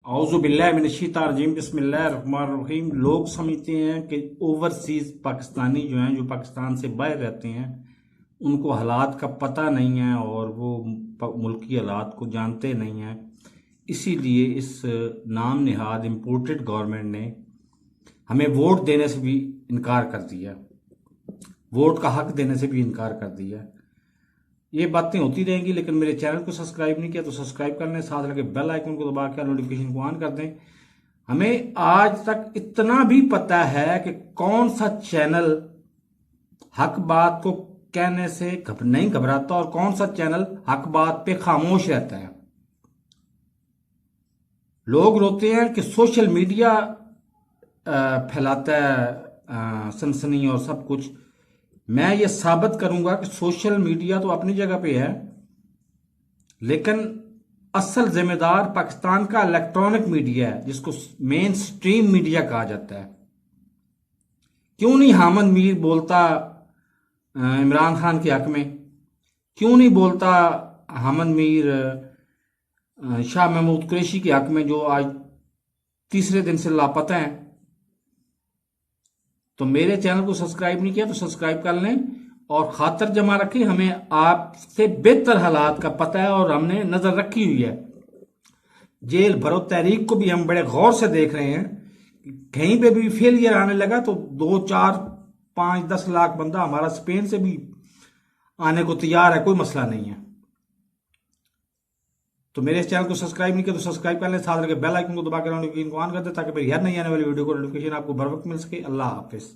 औज़ुबिल्लाहिमिनश्शैतानिर्रजीम बिस्मिल्लाहिर्रहमानिर्रहीम। लोग समझते हैं कि ओवरसीज पाकिस्तानी जो हैं, जो पाकिस्तान से बाहर रहते हैं, उनको हालात का पता नहीं है और वो मुल्की हालात को जानते नहीं हैं। इसीलिए इस नाम निहाद इम्पोर्टेड गवर्नमेंट ने हमें वोट देने से भी इनकार कर दिया, वोट का हक देने से भी इनकार कर दिया। ये बातें होती रहेंगी, लेकिन मेरे चैनल को सब्सक्राइब नहीं किया तो सब्सक्राइब कर लें, साथ लगे बेल आइकन को दबा के नोटिफिकेशन को ऑन कर दें। हमें आज तक इतना भी पता है कि कौन सा चैनल हक बात को कहने से नहीं घबराता और कौन सा चैनल हक बात पे खामोश रहता है। लोग रोते हैं कि सोशल मीडिया फैलाता है सनसनी और सब कुछ। मैं ये साबित करूंगा कि सोशल मीडिया तो अपनी जगह पे है, लेकिन असल जिम्मेदार पाकिस्तान का इलेक्ट्रॉनिक मीडिया है, जिसको मेन स्ट्रीम मीडिया कहा जाता है। क्यों नहीं हामिद मीर बोलता इमरान खान के हक में? क्यों नहीं बोलता हामिद मीर शाह महमूद कुरैशी के हक में, जो आज तीसरे दिन से लापता हैं? तो मेरे चैनल को सब्सक्राइब नहीं किया तो सब्सक्राइब कर लें और खातर जमा रखें। हमें आपसे बेहतर हालात का पता है और हमने नजर रखी हुई है। जेल भरो तहरीक को भी हम बड़े गौर से देख रहे हैं। कहीं पे भी फेलियर आने लगा तो 2, 4, 5, 10 लाख बंदा हमारा स्पेन से भी आने को तैयार है, कोई मसला नहीं है। तो मेरे इस चैनल को सब्सक्राइब नहीं किया तो सब्सक्राइब कर लें, साथ लगे बेल आइकन को दबा कर नोटिफिकेशन को ऑन कर दें, ताकि मेरी हर नई आने वाली वीडियो को नोटिफिकेशन आपको बर वक्त मिल सके। अल्लाह हाफिज।